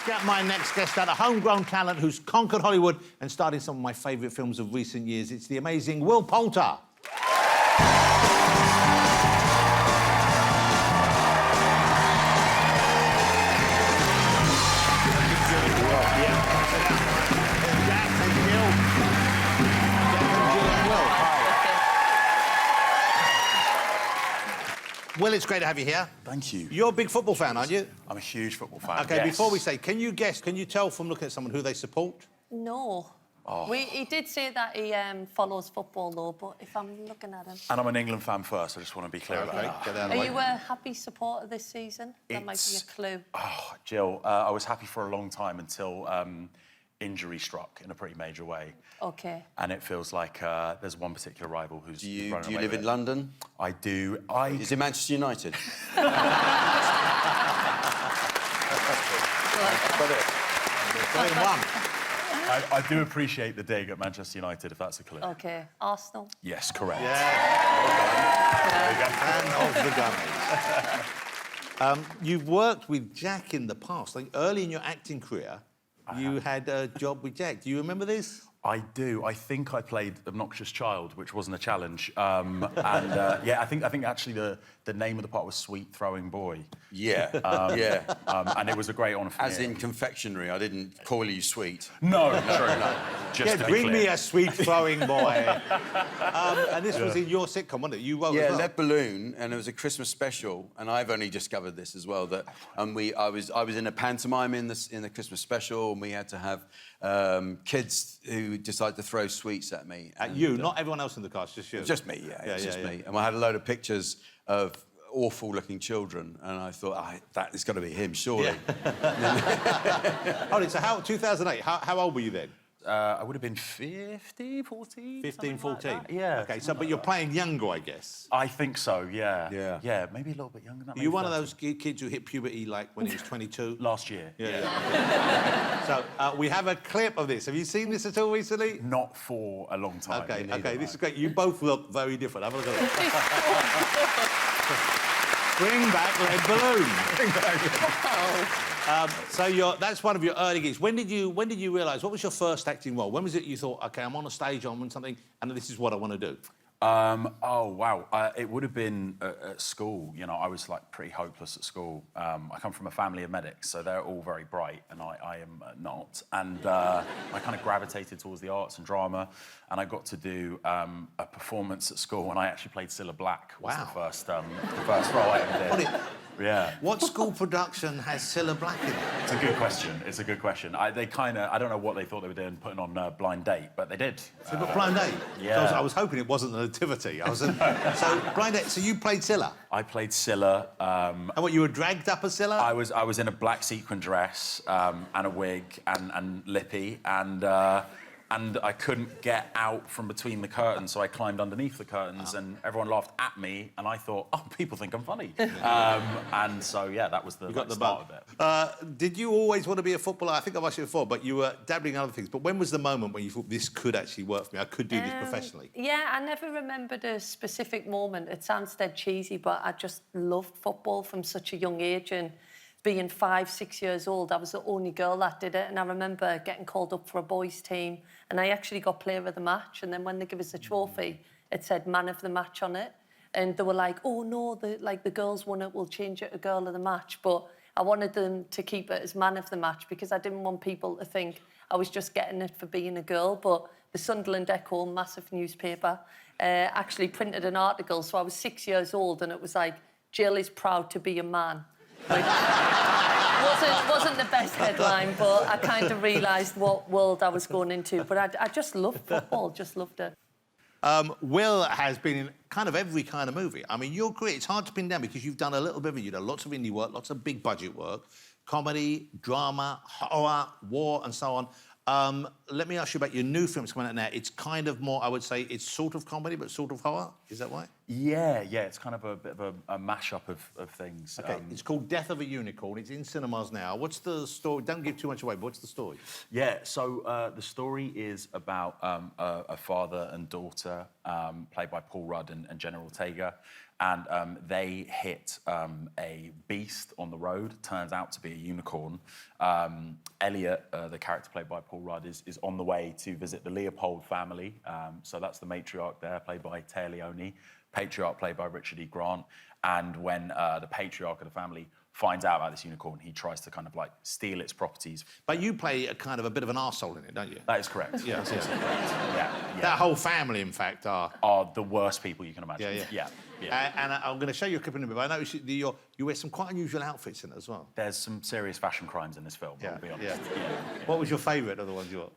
Get my next guest out, a homegrown talent who's conquered Hollywood and starred in some of my favourite films of recent years. It's the amazing Will Poulter. Will, it's great to have you here. Thank you. You're a big football fan, aren't you? I'm a huge football fan. OK, yes. Before we say, can you guess, can you tell from looking at someone who they support? No. Oh. He did say that he follows football, though, but if I'm looking at him... And I'm an England fan first, I just want to be clear about that. Get out of Are the way. you a happy supporter this season? That might be a clue. Oh, Jill, I was happy for a long time until injury struck in a pretty major way. OK. And it feels like there's one particular rival who's Do you running away live with in it. London? I do. Is it Manchester United? I do appreciate the dig at Manchester United, if that's a clue. OK. Arsenal? Yes, correct. Fan of the Gunners. You've worked with Jack in the past. Like, early in your acting career, you had a job with Jack. Do you remember this? I do. I think I played Obnoxious Child, which wasn't a challenge. Yeah, I think actually the name of the part was Sweet Throwing Boy. Yeah, yeah. And it was a great honour for me. As in confectionery, I didn't call you sweet. No, true, no. Just to be bring clear. me a sweet throwing boy. And this was in your sitcom, wasn't it? You wrote as Yeah, well. Lead Balloon, and it was a Christmas special, and I've only discovered this as well, that I was in a pantomime in the Christmas special, and we had to have kids who decided to throw sweets at me. At you, not everyone else in the cast, just you. Just me, yeah, just me. And I had a load of pictures of awful-looking children, and I thought, that is got to be him, surely. Hold it, so 2008, how old were you then? I would have been 15, 14. 15, 14? Like yeah. OK, so, but you're playing younger, I guess. I think so, yeah. Yeah. Yeah, maybe a little bit younger than that. Are you one of those kids who hit puberty, like, when he was 22? Last year. Yeah. So, we have a clip of this. Have you seen this at all recently? Not for a long time. OK, this is great. You both look very different. Have a look at it. Bring back Lead Balloon. So that's one of your early gigs. When did you realise, what was your first acting role? When was it you thought, OK, I'm on a stage, I'm on something, and this is what I want to do? Oh, wow. It would have been at school. You know, I was, like, pretty hopeless at school. I come from a family of medics, so they're all very bright, and I am not. And I kind of gravitated towards the arts and drama, and I got to do a performance at school, and I actually played Cilla Black. Was the first role I ever did. Yeah. What school production has Cilla Black in it? It's a good question. It's a good question. I don't know what they thought they were doing, putting on Blind Date, but they did. So Blind Date? Yeah. I was hoping it wasn't a nativity. So Blind Date, so you played Cilla? I played Cilla. And what, you were dragged up as Cilla? I was in a black sequin dress and a wig and lippy, and I couldn't get out from between the curtains, so I climbed underneath the curtains, and everyone laughed at me, and I thought, oh, people think I'm funny. And so, yeah, that was the start of it. Did you always want to be a footballer? I think I've asked you before, but you were dabbling in other things. But when was the moment when you thought, this could actually work for me? I could do this professionally? Yeah, I never remembered a specific moment. It sounds dead cheesy, but I just loved football from such a young age, and being 5, 6 years old, I was the only girl that did it, and I remember getting called up for a boys' team, and I actually got player of the match, and then when they give us the trophy, it said man of the match on it, and they were like, oh no, the girls won it, we'll change it to girl of the match, but I wanted them to keep it as man of the match because I didn't want people to think I was just getting it for being a girl, but the Sunderland Echo, massive newspaper, actually printed an article, so I was 6 years old, and it was like, Jill is proud to be a man. Like, wasn't the best headline, but I kind of realised what world I was going into. But I just loved football, just loved it. Will has been in kind of every kind of movie. I mean, your career, it's hard to pin down because you've done a little bit of it. You've done lots of indie work, lots of big budget work, comedy, drama, horror, war, and so on. Let me ask you about your new films coming out now. It's kind of more, I would say, it's sort of comedy, but sort of horror. Is that right? Yeah, it's kind of a bit of a mashup of things. OK, it's called Death of a Unicorn. It's in cinemas now. What's the story? Don't give too much away, but what's the story? Yeah, so the story is about a father and daughter, played by Paul Rudd and Jenna Ortega, and they hit a beast on the road. Turns out to be a unicorn. Elliot, the character played by Paul Rudd, is on the way to visit the Leopold family. So that's the matriarch there, played by Taya Leone. Patriarch, played by Richard E. Grant. And when the patriarch of the family finds out about this unicorn, he tries to kind of like steal its properties. But you play a kind of a bit of an arsehole in it, don't you? That is correct. Yeah, That's also correct. Yeah. That whole family, in fact, are The worst people you can imagine. Yeah. And I'm going to show you a clip in a bit. But I noticed you wear some quite unusual outfits in it as well. There's some serious fashion crimes in this film, I'll be honest. What was your favourite of the ones you wore?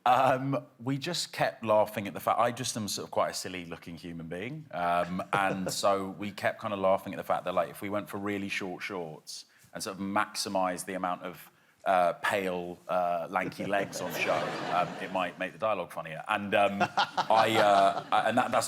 We just kept laughing at the fact... I just am sort of quite a silly-looking human being. And so we kept kind of laughing at the fact that, like, if we went for really short shorts and sort of maximised the amount of pale, lanky legs on show, it might make the dialogue funnier. And that's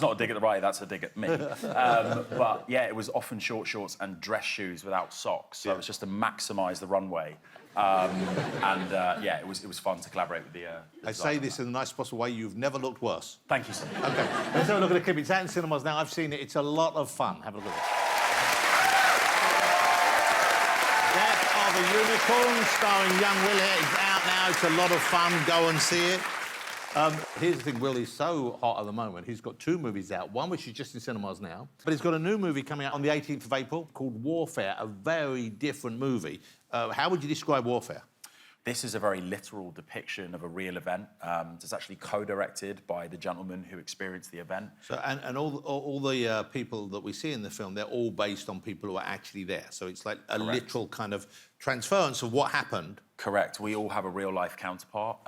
not a dig at the writer, that's a dig at me. But yeah, it was often short shorts and dress shoes without socks. So it was just to maximise the runway. It was fun to collaborate with the I say this in the nicest possible way. You've never looked worse. Thank you, sir. OK, let's have a look at the clip. It's out in cinemas now. I've seen it. It's a lot of fun. Have a look at it. Death of a Unicorn, starring young Will here. It's out now. It's a lot of fun. Go and see it. Here's the thing, Will is so hot at the moment. He's got 2 movies out, one which is just in cinemas now, but he's got a new movie coming out on the 18th of April called Warfare, a very different movie. How would you describe Warfare? This is a very literal depiction of a real event. It's actually co-directed by the gentleman who experienced the event. So, and all the people that we see in the film, they're all based on people who are actually there. So it's like a literal kind of transference of what happened. Correct. We all have a real-life counterpart.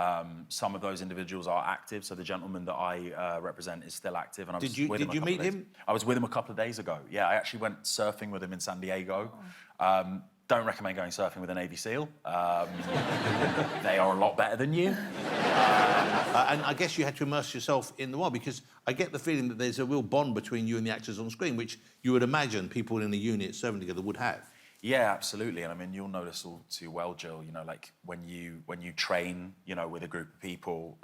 Some of those individuals are active. So the gentleman that I represent is still active. And I was Did you meet him? I was with him a couple of days ago. Yeah, I actually went surfing with him in San Diego. Don't recommend going surfing with a Navy SEAL. They are a lot better than you. And I guess you had to immerse yourself in the world, because I get the feeling that there's a real bond between you and the actors on screen, which you would imagine people in a unit serving together would have. Yeah, absolutely. And I mean, you'll notice all too well, Jill, you know, like when you train, you know, with a group of people,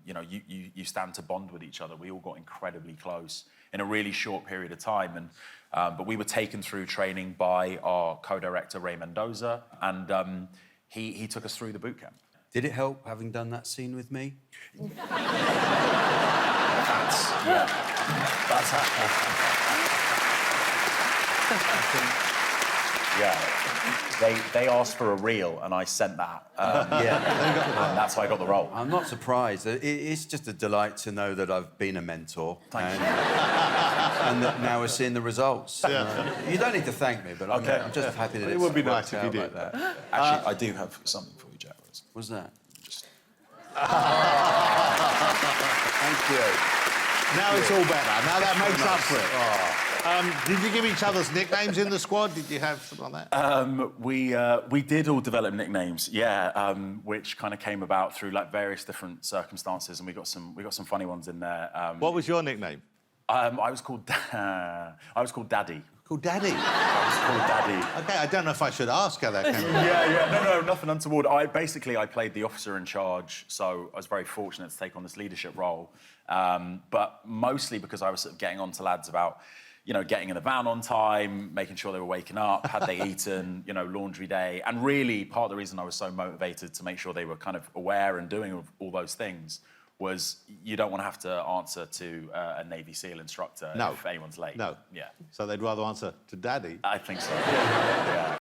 you know, you stand to bond with each other. We all got incredibly close in a really short period of time. And but we were taken through training by our co-director, Ray Mendoza, and he took us through the boot camp. Did it help having done that scene with me? That's Yeah, they asked for a reel, and I sent that. And that's how I got the role. I'm not surprised. It's just a delight to know that I've been a mentor. Thank you. And that now we're seeing the results. You don't need to thank me, but I'm just happy that it would be nice if you did. Like that. Actually, I do have something for you, Jack. What's that? Just... Thank you. Now it's all better. Now that makes up for it. Did you give each other's nicknames in the squad? Did you have something like that? We did all develop nicknames, yeah, which kind of came about through like various different circumstances, and we got some funny ones in there. What was your nickname? I was called Daddy. Called Daddy? I was called Daddy. OK, I don't know if I should ask how that came about. No, nothing untoward. I played the officer in charge, so I was very fortunate to take on this leadership role. But mostly because I was sort of getting on to lads about, you know, getting in the van on time, making sure they were waking up, had they eaten, you know, laundry day. And really, part of the reason I was so motivated to make sure they were kind of aware and doing all those things was you don't want to have to answer to a Navy SEAL instructor if anyone's late. No. Yeah. So they'd rather answer to Daddy. I think so. Yeah.